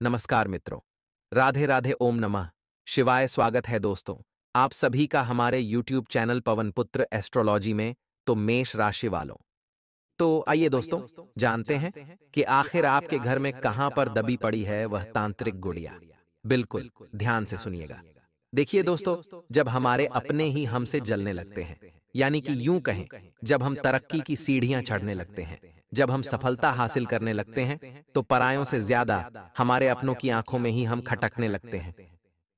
नमस्कार मित्रों। राधे राधे, ओम नमः शिवाय। स्वागत है दोस्तों आप सभी का हमारे YouTube चैनल पवन पुत्र एस्ट्रोलॉजी में। तो मेष राशि वालों, तो आइए दोस्तों जानते हैं कि आखिर आपके घर में कहां पर दबी पड़ी है वह तांत्रिक गुड़िया। बिल्कुल ध्यान से सुनिएगा। देखिए दोस्तों, जब हमारे अपने ही हमसे जलने लगते हैं, यानी कि यूं कहें, जब हम तरक्की की सीढ़ियां चढ़ने लगते हैं, जब हम सफलता हासिल करने लगते हैं, तो परायों से ज्यादा हमारे अपनों की आंखों में ही हम खटकने लगते हैं।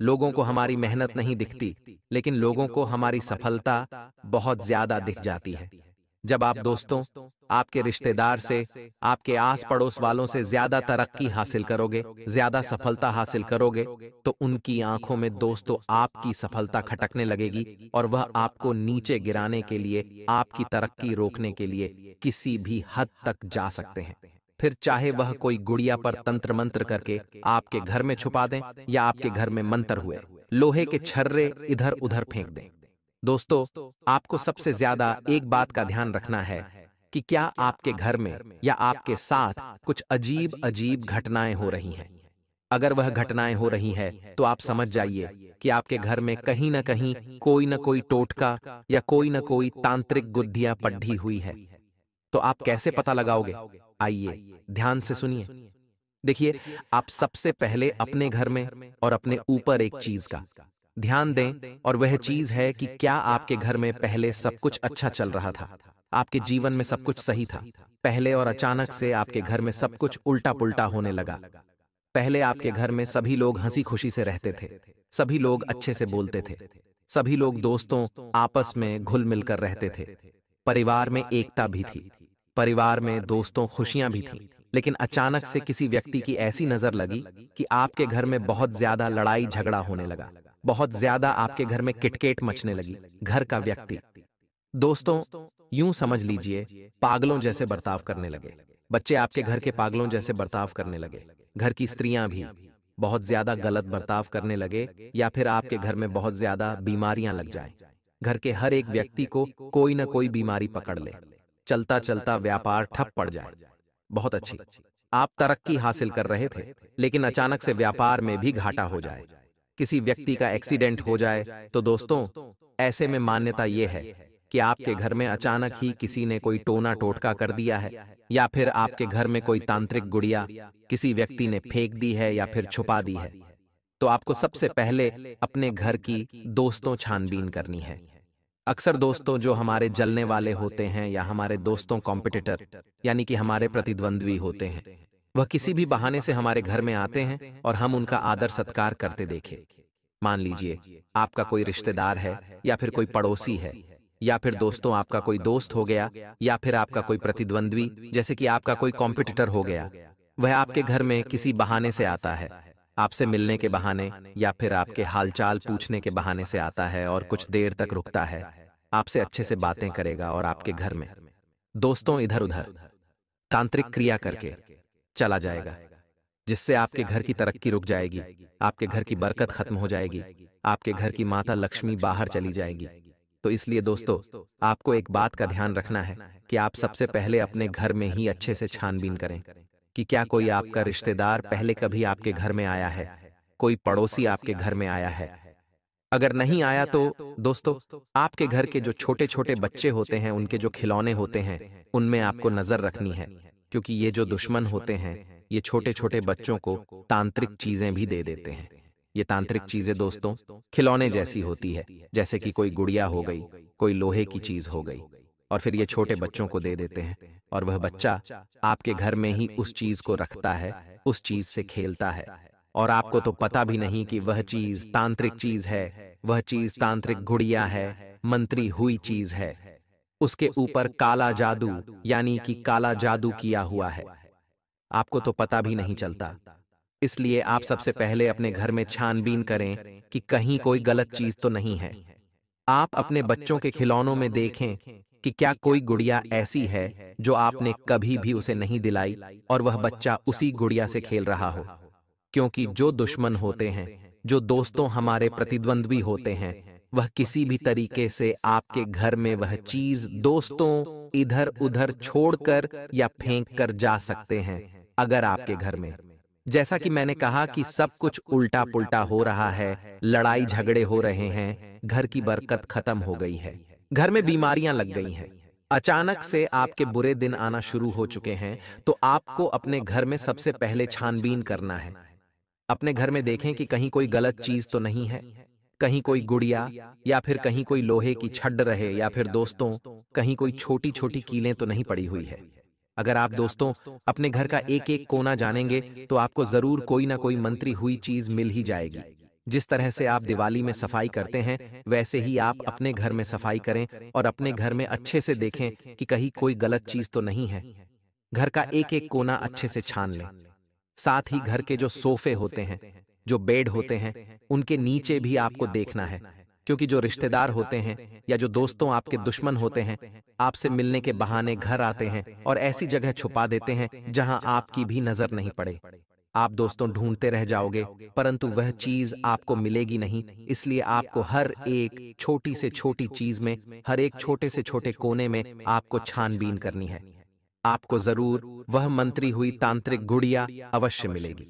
लोगों को हमारी मेहनत नहीं दिखती, लेकिन लोगों को हमारी सफलता बहुत ज्यादा दिख जाती है। जब आप दोस्तों, आपके रिश्तेदार से, आपके आस पड़ोस वालों से ज्यादा तरक्की हासिल करोगे, ज्यादा सफलता हासिल करोगे, तो उनकी आंखों में दोस्तों आपकी सफलता खटकने लगेगी और वह आपको नीचे गिराने के लिए, आपकी तरक्की रोकने के लिए किसी भी हद तक जा सकते हैं। फिर चाहे वह कोई गुड़िया पर तंत्र मंत्र करके आपके घर में छुपा दें, या आपके घर में मंत्र हुए लोहे के छर्रे इधर उधर फेंक दें। दोस्तों, आपको सबसे ज्यादा एक बात का ध्यान रखना है कि क्या आपके घर में या आपके साथ कुछ अजीब अजीब घटनाएं हो रही हैं। अगर वह घटनाएं हो रही है तो आप समझ जाइए कि आपके घर में कहीं न कोई टोटका या कोई न कोई तांत्रिक गुद्धियां पड्ढी हुई है। तो आप कैसे पता लगाओगे? आइए ध्यान से सुनिए। देखिए, आप सबसे पहले अपने घर में और अपने ऊपर एक चीज का ध्यान दें, और वह चीज है कि क्या आपके घर में पहले सब कुछ अच्छा चल रहा था, आपके जीवन में सब कुछ सही था पहले, और अचानक से आपके घर में सब कुछ उल्टा पुल्टा होने लगा। पहले आपके घर में सभी लोग हंसी खुशी से रहते थे, सभी लोग अच्छे से बोलते थे, सभी लोग दोस्तों आपस में घुल मिलकर रहते थे, परिवार में एकता भी थी, परिवार में दोस्तों खुशियां भी थीं। लेकिन अचानक से किसी व्यक्ति की ऐसी नजर लगी कि आपके घर में बहुत ज्यादा लड़ाई झगड़ा होने लगा, बहुत ज्यादा आपके घर में किटकिट मचने लगी। घर का व्यक्ति, दोस्तों, यूं समझ लीजिए, पागलों जैसे बर्ताव करने लगे। बच्चे आपके घर के पागलों जैसे बर्ताव करने लगे। घर की स्त्रियां भी बहुत ज्यादा गलत बर्ताव करने लगे, या फिर आपके घर में बहुत ज्यादा बीमारियां लग जाएं। घर के हर एक व्यक्ति को कोई न कोई बीमारी पकड़ ले, चलता चलता व्यापार ठप पड़ जाए। बहुत अच्छी, आप तरक्की हासिल कर रहे थे, लेकिन अचानक से व्यापार में भी घाटा हो जाए, किसी व्यक्ति का एक्सीडेंट हो जाए। तो दोस्तों, ऐसे में मान्यता यह है कि आपके घर में अचानक ही किसी ने कोई टोना टोटका कर दिया है, या फिर आपके घर में कोई तांत्रिक गुड़िया किसी व्यक्ति ने फेंक दी है या फिर छुपा दी है। तो आपको सबसे पहले अपने घर की दोस्तों छानबीन करनी है। अक्सर दोस्तों जो हमारे जलने वाले होते हैं, या हमारे दोस्तों कॉम्पिटिटर, यानी कि हमारे प्रतिद्वंद्वी होते हैं, वह किसी भी बहाने से हमारे घर में आते हैं और हम उनका आदर सत्कार करते देखे। मान लीजिए आपका कोई रिश्तेदार है, या फिर कोई पड़ोसी है, या फिर दोस्तों आपका कोई दोस्त हो गया, या फिर आपका कोई प्रतिद्वंद्वी, जैसे कि आपका कोई कॉम्पिटिटर हो गया। वह आपके घर में किसी बहाने से आता है, आपसे मिलने के बहाने, या फिर आपके हालचाल पूछने के बहाने से आता है, और कुछ देर तक रुकता है, आपसे अच्छे से बातें करेगा, और आपके घर में दोस्तों इधर उधर तांत्रिक क्रिया करके चला जाएगा, जिससे आपके घर की तरक्की रुक जाएगी, आपके घर की बरकत खत्म हो जाएगी, आपके घर की माता लक्ष्मी बाहर चली जाएगी। तो इसलिए दोस्तों, आपको एक बात का ध्यान रखना है कि आप सबसे पहले अपने घर में ही अच्छे से छानबीन करें कि क्या कोई आपका रिश्तेदार पहले कभी आपके घर में आया है, कोई पड़ोसी आपके घर में आया है। अगर नहीं आया तो दोस्तों, आपके घर के जो छोटे छोटे बच्चे होते हैं, उनके जो खिलौने होते हैं, उनमें आपको नजर रखनी है, क्योंकि ये जो दुश्मन होते हैं, ये छोटे छोटे बच्चों को तांत्रिक चीजें भी दे देते हैं। ये तांत्रिक चीजें दोस्तों खिलौने जैसी होती है, जैसे कि कोई गुड़िया हो गई, कोई लोहे की चीज हो गई, और फिर ये छोटे बच्चों को दे देते हैं, और वह बच्चा आपके घर में ही उस चीज को रखता है, उस चीज से खेलता है, और आपको तो पता भी नहीं कि वह चीज तांत्रिक चीज है, वह चीज तांत्रिक गुड़िया है, मंत्री हुई चीज है। उसके ऊपर काला जादू, यानी कि काला जादू किया हुआ है, आपको तो पता भी नहीं चलता। इसलिए आप सबसे पहले अपने घर में छानबीन करें कि कहीं कोई गलत चीज तो नहीं है। आप अपने बच्चों के खिलौनों में देखें कि क्या कोई गुड़िया ऐसी है जो आपने कभी भी उसे नहीं दिलाई, और वह बच्चा उसी गुड़िया से खेल रहा हो। क्योंकि जो दुश्मन होते हैं, जो दोस्तों हमारे प्रतिद्वंद्वी होते हैं, वह किसी भी तरीके से आपके घर में वह चीज दोस्तों इधर उधर छोड़कर या फेंक कर जा सकते हैं। अगर आपके घर में जैसा कि मैंने कहा कि सब कुछ उल्टा पुल्टा हो रहा है, लड़ाई झगड़े हो रहे हैं, घर की बरकत खत्म हो गई है, घर में बीमारियां लग गई हैं, अचानक से आपके बुरे दिन आना शुरू हो चुके हैं, तो आपको अपने घर में सबसे पहले छानबीन करना है। अपने घर में देखें कि कहीं कोई गलत चीज तो नहीं है, कहीं कोई गुड़िया या फिर कहीं कोई लोहे की छड़ रहे, या फिर दोस्तों कहीं कोई छोटी छोटी कीलें तो नहीं पड़ी हुई है। अगर आप दोस्तों अपने घर का एक एक कोना जानेंगे तो आपको जरूर कोई ना कोई मंत्री हुई चीज मिल ही जाएगी। जिस तरह से आप दिवाली में सफाई करते हैं, वैसे ही आप अपने घर में सफाई करें और अपने घर में अच्छे से देखें कि कहीं कोई गलत चीज तो नहीं है। घर का एक एक कोना अच्छे से छान लें। साथ ही घर के जो सोफे होते हैं, जो बेड होते हैं, उनके नीचे भी आपको देखना है, क्योंकि जो रिश्तेदार होते हैं या जो दोस्तों आपके दुश्मन होते हैं, आपसे मिलने के बहाने घर आते हैं और ऐसी जगह छुपा देते हैं जहां आपकी भी नजर नहीं पड़े। आप दोस्तों ढूंढते रह जाओगे, परंतु वह चीज आपको मिलेगी नहीं। इसलिए आपको हर एक छोटी से छोटी चीज में, हर एक छोटे से छोटे कोने में आपको छानबीन करनी है। आपको जरूर वह मंत्री हुई तांत्रिक गुड़िया अवश्य मिलेगी।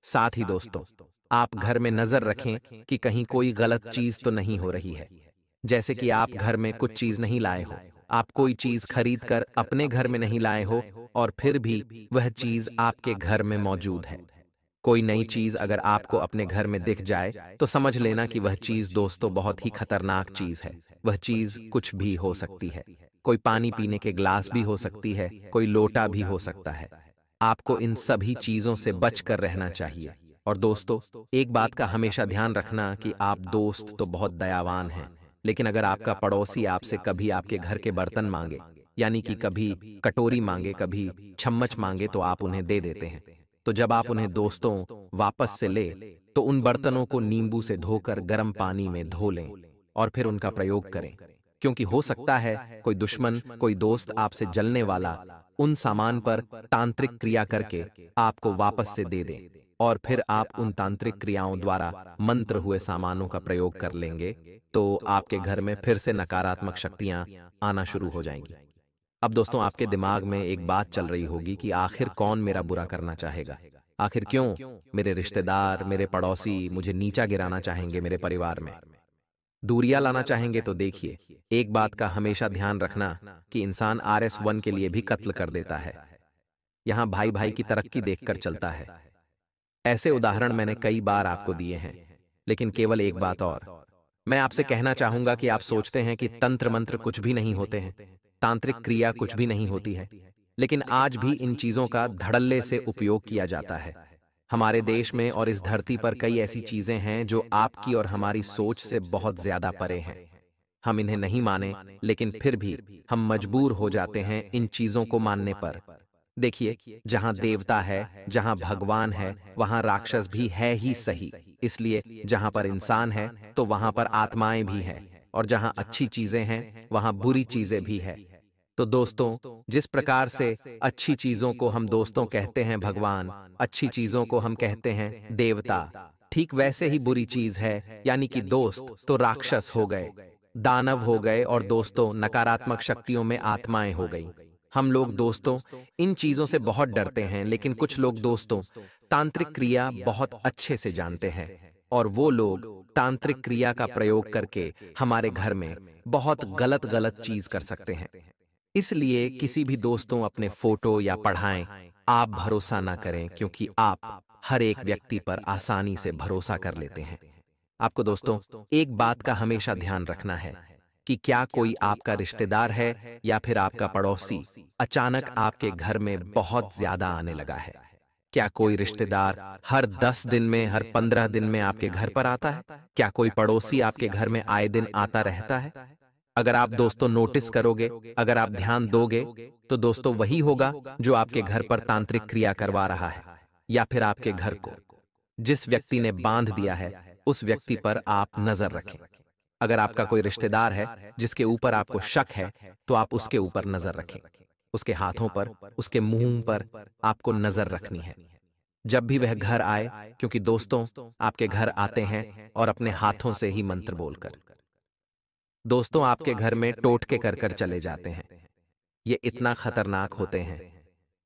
साथ ही दोस्तों, आप घर में नजर रखें कि कहीं कोई गलत चीज तो नहीं हो रही है। जैसे कि आप घर में कुछ चीज नहीं लाए हो, आप कोई चीज खरीद कर अपने घर में नहीं लाए हो और फिर भी वह चीज आपके घर में मौजूद है। कोई नई चीज अगर आपको अपने घर में दिख जाए तो समझ लेना कि वह चीज दोस्तों बहुत ही खतरनाक चीज है। वह चीज कुछ भी हो सकती है। कोई पानी पीने के ग्लास भी हो सकती है, कोई लोटा भी हो सकता है। आपको इन सभी चीजों से बच कर रहना चाहिए। और दोस्तों, एक बात का हमेशा ध्यान रखना कि आप दोस्त तो बहुत दयावान हैं, लेकिन अगर आपका पड़ोसी आपसे कभी आपके घर के बर्तन मांगे, यानी कि कभी कटोरी मांगे, कभी चम्मच मांगे, तो आप उन्हें दे देते हैं। तो जब आप उन्हें दोस्तों वापस से ले, तो उन बर्तनों को नींबू से धोकर गर्म पानी में धो लें और फिर उनका प्रयोग करें। क्योंकि हो सकता है कोई दुश्मन, कोई दोस्त आपसे जलने वाला उन सामान पर तांत्रिक क्रिया करके आपको वापस से दे दे, और फिर आप उन तांत्रिक क्रियाओं द्वारा मंत्र हुए सामानों का प्रयोग कर लेंगे, तो आपके घर में फिर से नकारात्मक शक्तियां आना शुरू हो जाएंगी। अब दोस्तों, आपके दिमाग में एक बात चल रही होगी कि आखिर कौन मेरा बुरा करना चाहेगा, आखिर क्यों मेरे रिश्तेदार, मेरे पड़ोसी मुझे नीचा गिराना चाहेंगे, मेरे परिवार में दूरियां लाना चाहेंगे। तो देखिए, एक बात का हमेशा ध्यान रखना कि इंसान RS1 के लिए भी कत्ल कर देता है। यहां भाई भाई की तरक्की देखकर चलता है। ऐसे उदाहरण मैंने कई बार आपको दिए हैं। लेकिन केवल एक बात और मैं आपसे कहना चाहूंगा कि आप सोचते हैं कि तंत्र मंत्र कुछ भी नहीं होते हैं, तांत्रिक क्रिया कुछ भी नहीं होती है, लेकिन आज भी इन चीजों का धड़ल्ले से उपयोग किया जाता है। हमारे देश में और इस धरती पर कई ऐसी चीजें हैं जो आपकी और हमारी सोच से बहुत ज्यादा परे हैं। हम इन्हें नहीं माने, लेकिन फिर भी हम मजबूर हो जाते हैं इन चीजों को मानने पर। देखिए, जहां देवता है, जहां भगवान है, वहां राक्षस भी है ही सही। इसलिए जहां पर इंसान है तो वहां पर आत्माएं भी हैं, और जहां अच्छी चीजें हैं वहां बुरी चीजें भी है। तो दोस्तों, जिस प्रकार से अच्छी चीजों को हम दोस्तों कहते हैं भगवान, अच्छी चीजों को हम कहते हैं देवता, ठीक वैसे ही बुरी चीज है, यानी कि दोस्त तो राक्षस हो गए, दानव हो गए, और दोस्तों नकारात्मक शक्तियों में आत्माएं हो गई। हम लोग दोस्तों इन चीजों से बहुत डरते हैं, लेकिन कुछ लोग दोस्तों तांत्रिक क्रिया बहुत अच्छे से जानते हैं, और वो लोग तांत्रिक क्रिया का प्रयोग करके हमारे घर में बहुत गलत गलत चीज कर सकते हैं। इसलिए किसी भी दोस्तों अपने फोटो या पढ़ाएं आप भरोसा ना करें, क्योंकि आप हर एक व्यक्ति पर आसानी से भरोसा कर लेते हैं। आपको दोस्तों एक बात का हमेशा ध्यान रखना है कि क्या कोई आपका रिश्तेदार है या फिर आपका पड़ोसी अचानक आपके घर में बहुत ज्यादा आने लगा है। क्या कोई रिश्तेदार हर 10 दिन में, हर 15 दिन में आपके घर पर आता है? क्या कोई पड़ोसी आपके घर में आए दिन आता रहता है? अगर आप दोस्तों नोटिस करोगे, अगर आप ध्यान दोगे, तो दोस्तों वही होगा जो आपके घर पर तांत्रिक क्रिया करवा रहा है, या फिर आपके घर को जिस व्यक्ति ने बांध दिया है उस व्यक्ति पर आप नजर रखें। अगर आपका कोई रिश्तेदार है जिसके ऊपर आपको शक है, तो आप उसके ऊपर नजर रखें। उसके हाथों पर, उसके मुंह पर आपको नजर रखनी है जब भी वह घर आए, क्योंकि दोस्तों आपके घर आते हैं और अपने हाथों से ही मंत्र बोलकर दोस्तों आपके घर में टोटके कर कर चले जाते हैं। ये इतना खतरनाक होते हैं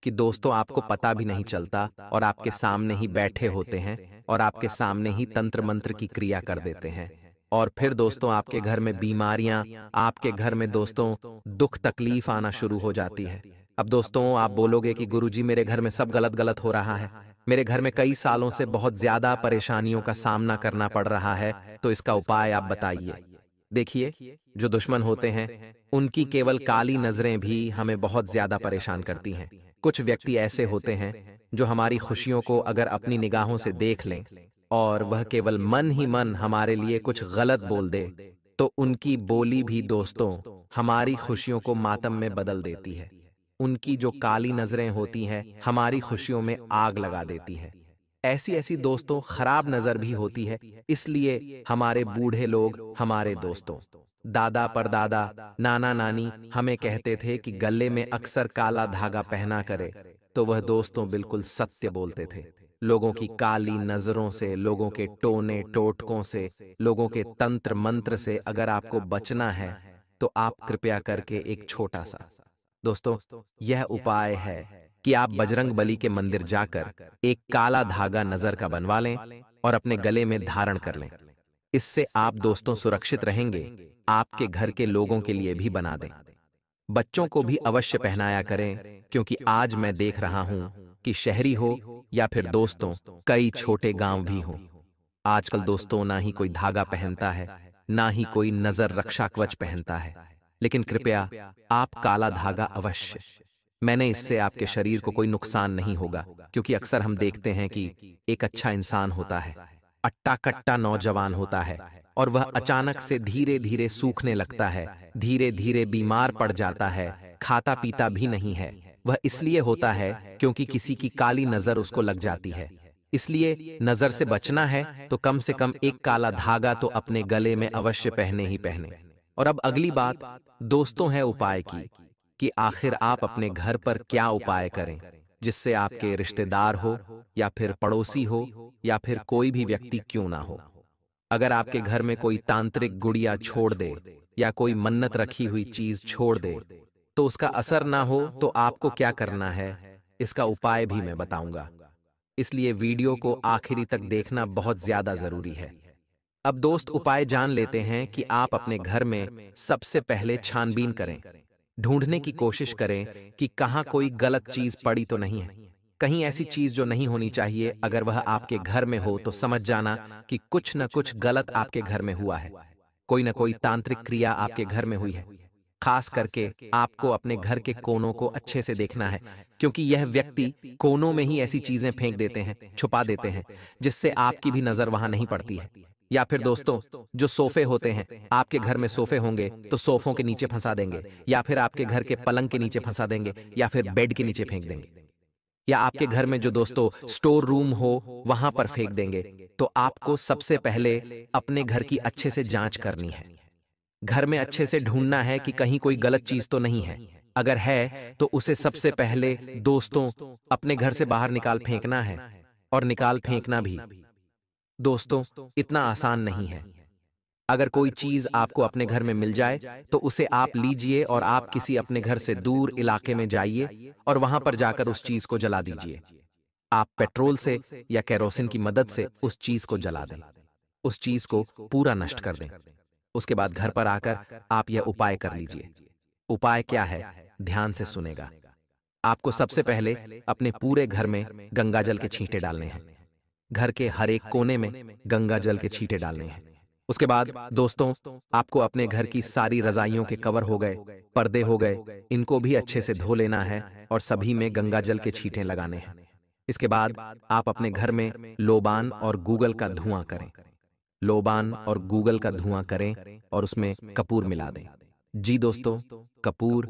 कि दोस्तों आपको पता भी नहीं चलता और आपके सामने ही बैठे होते हैं और आपके सामने ही तंत्र मंत्र की क्रिया कर देते हैं। और फिर दोस्तों आपके घर में बीमारियां, आपके घर में दोस्तों दुख तकलीफ आना शुरू हो जाती है। अब दोस्तों आप बोलोगे कि गुरुजी मेरे घर में सब गलत गलत हो रहा है, मेरे घर में कई सालों से बहुत ज्यादा परेशानियों का सामना करना पड़ रहा है, तो इसका उपाय आप बताइए। देखिए, जो दुश्मन होते हैं उनकी केवल काली नजरें भी हमें बहुत ज्यादा परेशान करती हैं। कुछ व्यक्ति ऐसे होते हैं जो हमारी खुशियों को अगर अपनी निगाहों से देख लें और वह केवल मन ही मन हमारे लिए कुछ गलत बोल दे, तो उनकी बोली भी दोस्तों हमारी खुशियों को मातम में बदल देती है। उनकी जो काली नजरें होती हैं हमारी खुशियों में आग लगा देती है। ऐसी ऐसी दोस्तों खराब नजर भी होती है, इसलिए हमारे बूढ़े लोग, हमारे दोस्तों दादा परदादा, नाना नानी हमें कहते थे कि गले में अक्सर काला धागा पहना करे, तो वह दोस्तों बिल्कुल सत्य बोलते थे। लोगों की काली नजरों से, लोगों के टोने टोटकों से, लोगों के तंत्र मंत्र से अगर आपको बचना है तो आप कृपया करके एक छोटा सा दोस्तों यह उपाय है कि आप बजरंग बली के मंदिर जाकर एक काला धागा नजर का बनवा लें और अपने गले में धारण कर लें। इससे आप दोस्तों सुरक्षित रहेंगे, आपके घर के लोगों के लिए भी बना दें। बच्चों को भी अवश्य पहनाया करें, क्योंकि आज मैं देख रहा हूं कि शहरी हो या फिर दोस्तों कई छोटे गांव भी हों, आजकल दोस्तों ना ही कोई धागा पहनता है, ना ही कोई नजर रक्षा कवच पहनता है। लेकिन कृपया आप काला धागा अवश्य, मैंने इससे आपके शरीर को कोई नुकसान नहीं होगा, क्योंकि अक्सर हम देखते हैं कि एक अच्छा इंसान होता है, अट्टा कट्टा नौजवान होता है और वह अचानक से धीरे धीरे सूखने लगता है, धीरे धीरे बीमार पड़ जाता है, खाता पीता भी नहीं है। वह इसलिए होता है क्योंकि किसी की काली नजर उसको लग जाती है। इसलिए नजर से बचना है तो कम से कम एक काला धागा तो अपने गले में अवश्य पहने ही पहने। और अब अगली बात दोस्तों है उपाय की, कि आखिर आप अपने घर पर क्या उपाय करें जिससे आपके रिश्तेदार हो या फिर पड़ोसी हो या फिर कोई भी व्यक्ति क्यों ना हो, अगर आपके घर में कोई तांत्रिक गुड़िया छोड़ दे या कोई मन्नत रखी हुई चीज छोड़ दे तो उसका असर ना हो, तो आपको क्या करना है इसका उपाय भी मैं बताऊंगा। इसलिए वीडियो को आखिरी तक देखना बहुत ज्यादा जरूरी है। अब दोस्त उपाय जान लेते हैं कि आप अपने घर में सबसे पहले छानबीन करें, ढूंढने की कोशिश करें कि कहाँ कोई गलत चीज पड़ी तो नहीं है। कहीं ऐसी चीज जो नहीं होनी चाहिए, अगर वह आपके घर में हो तो समझ जाना कि कुछ न कुछ गलत आपके घर में हुआ है, कोई न कोई तांत्रिक क्रिया आपके घर में हुई है। खास करके आपको अपने घर के कोनों को अच्छे से देखना है, क्योंकि यह व्यक्ति कोनों में ही ऐसी चीजें फेंक देते हैं, छुपा देते हैं, जिससे आपकी भी नजर वहां नहीं पड़ती है। या फिर दोस्तों जो सोफे होते हैं, आपके घर में सोफे होंगे तो सोफों के नीचे फंसा देंगे, या फिर आपके घर के पलंग के नीचे फंसा देंगे, या फिर बेड के नीचे फेंक देंगे, या आपके घर में जो दोस्तों स्टोर रूम हो वहां पर फेंक देंगे। तो आपको सबसे पहले अपने घर की अच्छे से जांच करनी है, घर में अच्छे से ढूंढना है कि कहीं कोई गलत चीज तो नहीं है। अगर है तो उसे सबसे पहले दोस्तों अपने घर से बाहर निकाल फेंकना है, और निकाल फेंकना भी दोस्तों इतना आसान नहीं है। अगर कोई चीज आपको अपने घर में मिल जाए तो उसे आप लीजिए और आप किसी अपने घर से दूर इलाके में जाइए और वहां पर जाकर उस चीज को जला दीजिए। आप पेट्रोल से या केरोसिन की मदद से उस चीज को जला दें, उस चीज को पूरा नष्ट कर दें। उसके बाद घर पर आकर आप यह उपाय कर लीजिए। उपाय क्या है, ध्यान से सुनेगा। आपको सबसे पहले अपने पूरे घर में गंगा जल के छींटे डालने हैं, घर के हर एक कोने में गंगा जल के छींटे डालने हैं। उसके बाद दोस्तों आपको अपने घर की सारी रजाइयों के कवर हो गए, पर्दे हो गए, इनको भी अच्छे से धो लेना है और सभी में गंगा जल के छींटे लगाने हैं। इसके बाद आप अपने घर में लोबान और गूगल का धुआं करें, लोबान और गूगल का धुआं करें और उसमें कपूर मिला दें। जी दोस्तों, कपूर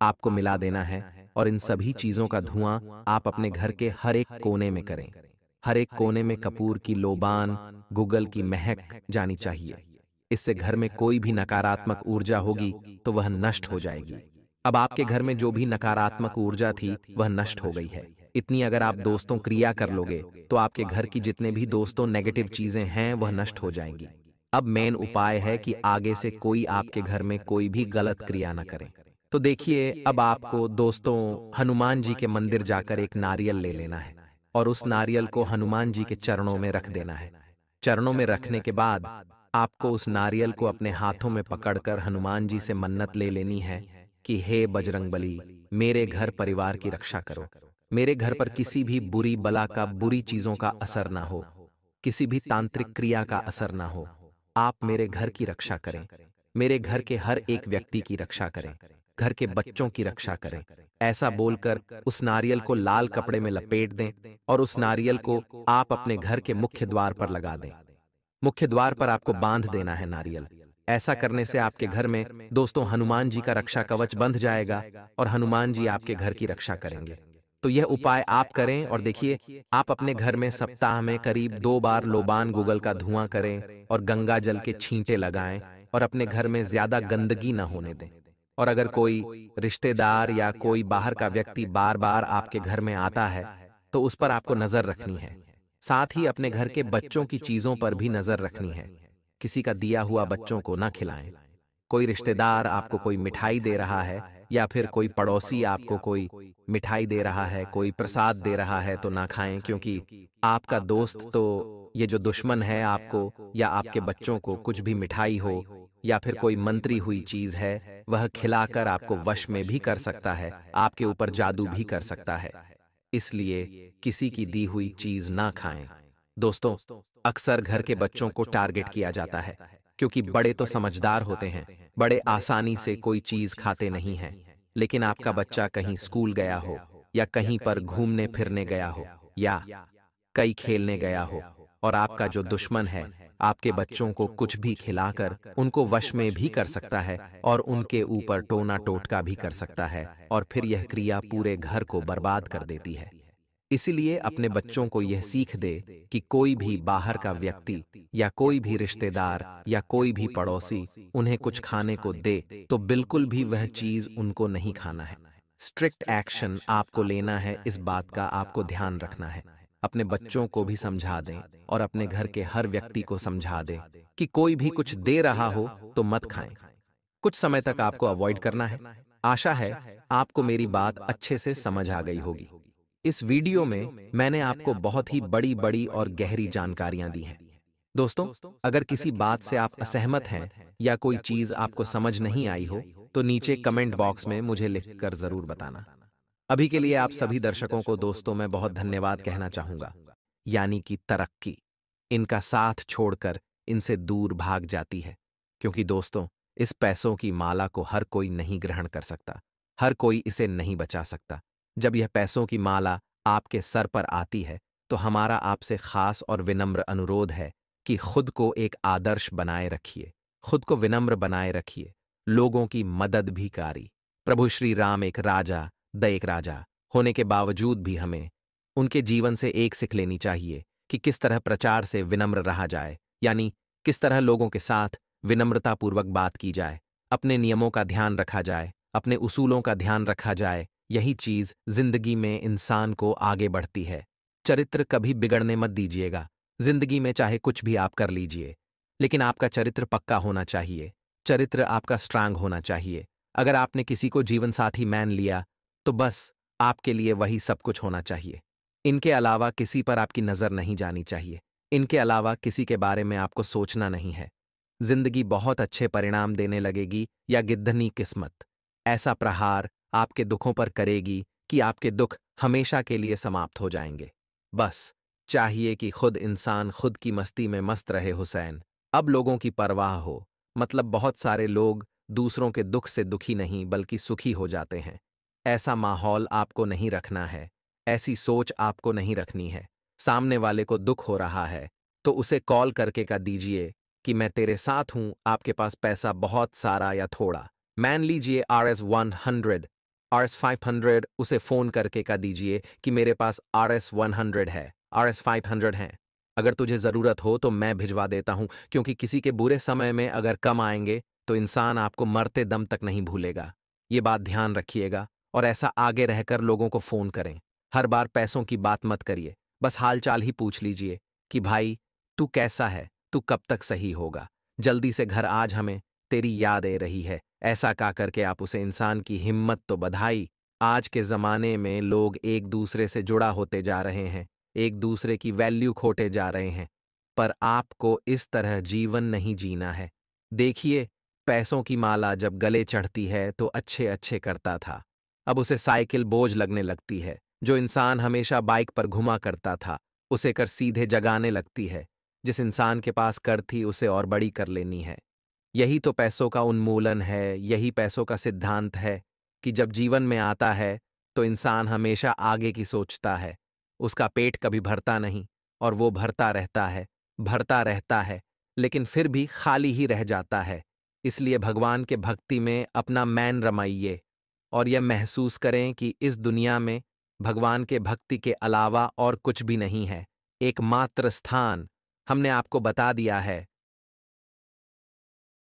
आपको मिला देना है और इन सभी चीजों का धुआं आप अपने घर के हर एक कोने में करें। हर एक कोने में कपूर की लोबान, गूगल की महक जानी चाहिए। इससे घर में कोई भी नकारात्मक ऊर्जा होगी तो वह नष्ट हो जाएगी। अब आपके घर में जो भी नकारात्मक ऊर्जा थी वह नष्ट हो गई है। इतनी अगर आप दोस्तों क्रिया कर लोगे तो आपके घर की जितने भी दोस्तों नेगेटिव चीजें हैं वह नष्ट हो जाएंगी। अब मेन उपाय है कि आगे से कोई आपके घर में कोई भी गलत क्रिया न करे। तो देखिए, अब आपको दोस्तों हनुमान जी के मंदिर जाकर एक नारियल ले लेना है और उस नारियल को हनुमान जी के चरणों में रख देना है। चरणों में रखने के बाद आपको उस नारियल को अपने हाथों में पकड़कर हनुमान जी से मन्नत ले लेनी है कि हे बजरंगबली, मेरे घर परिवार की रक्षा करो। मेरे घर पर किसी भी बुरी बला का, बुरी चीजों का असर ना हो, किसी भी तांत्रिक क्रिया का असर ना हो। आप मेरे घर की रक्षा करें, मेरे घर के हर एक व्यक्ति की रक्षा करें, घर के बच्चों की रक्षा करें। ऐसा बोलकर उस नारियल को लाल कपड़े में लपेट दें और उस नारियल को आप अपने घर के मुख्य द्वार पर लगा दें। मुख्य द्वार पर आपको बांध देना है नारियल। ऐसा करने से आपके घर में दोस्तों हनुमान जी का रक्षा कवच बंध जाएगा और हनुमान जी आपके घर की रक्षा करेंगे। तो यह उपाय आप करें और देखिए, आप अपने घर में सप्ताह में करीब 2 बार लोबान गुगल का धुआं करें और गंगा जल के छींटे लगाएं और अपने घर में ज्यादा गंदगी न होने दें। और अगर कोई रिश्तेदार या कोई बाहर का व्यक्ति बार बार आपके घर में आता है तो उस पर आपको नजर रखनी है। साथ ही अपने घर के बच्चों की चीजों पर भी नजर रखनी है। किसी का दिया हुआ बच्चों को ना खिलाएं। कोई रिश्तेदार आपको कोई मिठाई दे रहा है या फिर कोई पड़ोसी आपको कोई मिठाई दे रहा है, कोई प्रसाद दे रहा है तो ना खाएं, क्योंकि आपका दोस्त तो ये जो दुश्मन है आपको या आपके बच्चों को कुछ भी मिठाई हो या फिर कोई मंत्री हुई चीज है वह खिलाकर आपको वश में भी कर सकता है, आपके ऊपर जादू भी कर सकता है। इसलिए किसी की दी हुई चीज ना खाएं। दोस्तों, अक्सर घर के बच्चों को टारगेट किया जाता है क्योंकि बड़े तो समझदार होते हैं, बड़े आसानी से कोई चीज खाते नहीं हैं। लेकिन आपका बच्चा कहीं स्कूल गया हो या कहीं पर घूमने फिरने गया हो या कहीं खेलने गया हो और आपका जो दुश्मन है आपके बच्चों को कुछ भी खिलाकर उनको वश में भी कर सकता है और उनके ऊपर टोना टोटका भी कर सकता है और फिर यह क्रिया पूरे घर को बर्बाद कर देती है। इसीलिए अपने बच्चों को यह सीख दे कि कोई भी बाहर का व्यक्ति या कोई भी रिश्तेदार या कोई भी पड़ोसी उन्हें कुछ खाने को दे तो बिल्कुल भी वह चीज उनको नहीं खाना है। स्ट्रिक्ट एक्शन आपको लेना है, इस बात का आपको ध्यान रखना है। अपने बच्चों को भी समझा दें और अपने घर के हर व्यक्ति को समझा दें कि कोई भी कुछ दे रहा हो तो मत खाएं। कुछ समय तक आपको अवॉइड करना है। आशा है आपको मेरी बात अच्छे से समझ आ गई होगी। इस वीडियो में मैंने आपको बहुत ही बड़ी बड़ी और गहरी जानकारियां दी हैं। दोस्तों, अगर किसी बात से आप असहमत हैं या कोई चीज आपको समझ नहीं आई हो तो नीचे कमेंट बॉक्स में मुझे लिखकर जरूर बताना। अभी के लिए आप सभी दर्शकों को दोस्तों मैं बहुत धन्यवाद कहना चाहूंगा। यानी कि तरक्की इनका साथ छोड़कर इनसे दूर भाग जाती है, क्योंकि दोस्तों इस पैसों की माला को हर कोई नहीं ग्रहण कर सकता, हर कोई इसे नहीं बचा सकता। जब यह पैसों की माला आपके सर पर आती है तो हमारा आपसे खास और विनम्र अनुरोध है कि खुद को एक आदर्श बनाए रखिए, खुद को विनम्र बनाए रखिए, लोगों की मदद भी कारी। प्रभु श्री राम एक राजा एक राजा होने के बावजूद भी हमें उनके जीवन से एक सीख लेनी चाहिए कि किस तरह प्रचार से विनम्र रहा जाए, यानी किस तरह लोगों के साथ विनम्रतापूर्वक बात की जाए, अपने नियमों का ध्यान रखा जाए, अपने उसूलों का ध्यान रखा जाए। यही चीज जिंदगी में इंसान को आगे बढ़ती है। चरित्र कभी बिगड़ने मत दीजिएगा। जिंदगी में चाहे कुछ भी आप कर लीजिए, लेकिन आपका चरित्र पक्का होना चाहिए, चरित्र आपका स्ट्रांग होना चाहिए। अगर आपने किसी को जीवन साथी मान लिया तो बस आपके लिए वही सब कुछ होना चाहिए। इनके अलावा किसी पर आपकी नजर नहीं जानी चाहिए, इनके अलावा किसी के बारे में आपको सोचना नहीं है। जिंदगी बहुत अच्छे परिणाम देने लगेगी या गिद्धनी किस्मत ऐसा प्रहार आपके दुखों पर करेगी कि आपके दुख हमेशा के लिए समाप्त हो जाएंगे। बस चाहिए कि खुद इंसान खुद की मस्ती में मस्त रहे हुसैन। अब लोगों की परवाह हो, मतलब बहुत सारे लोग दूसरों के दुख से दुखी नहीं बल्कि सुखी हो जाते हैं। ऐसा माहौल आपको नहीं रखना है, ऐसी सोच आपको नहीं रखनी है। सामने वाले को दुख हो रहा है तो उसे कॉल करके कह दीजिए कि मैं तेरे साथ हूं, आपके पास पैसा बहुत सारा या थोड़ा, मान लीजिए RS100 RS500, उसे फोन करके कह दीजिए कि मेरे पास RS100 है, RS500 है, अगर तुझे जरूरत हो तो मैं भिजवा देता हूं, क्योंकि किसी के बुरे समय में अगर कम आएंगे तो इंसान आपको मरते दम तक नहीं भूलेगा। ये बात ध्यान रखिएगा और ऐसा आगे रहकर लोगों को फोन करें। हर बार पैसों की बात मत करिए, बस हालचाल ही पूछ लीजिए कि भाई तू कैसा है, तू कब तक सही होगा, जल्दी से घर आज, हमें तेरी याद आ रही है। ऐसा का करके आप उसे इंसान की हिम्मत तो बधाई। आज के ज़माने में लोग एक दूसरे से जुड़ा होते जा रहे हैं, एक दूसरे की वैल्यू खोते जा रहे हैं, पर आपको इस तरह जीवन नहीं जीना है। देखिए, पैसों की माला जब गले चढ़ती है तो अच्छे अच्छे करता था, अब उसे साइकिल बोझ लगने लगती है। जो इंसान हमेशा बाइक पर घुमा करता था, उसे कर सीधे जगाने लगती है। जिस इंसान के पास कर थी उसे और बड़ी कर लेनी है। यही तो पैसों का उन्मूलन है, यही पैसों का सिद्धांत है कि जब जीवन में आता है तो इंसान हमेशा आगे की सोचता है। उसका पेट कभी भरता नहीं और वो भरता रहता है, लेकिन फिर भी खाली ही रह जाता है। इसलिए भगवान के भक्ति में अपना मैन रमाइए और यह महसूस करें कि इस दुनिया में भगवान के भक्ति के अलावा और कुछ भी नहीं है। एकमात्र स्थान हमने आपको बता दिया है,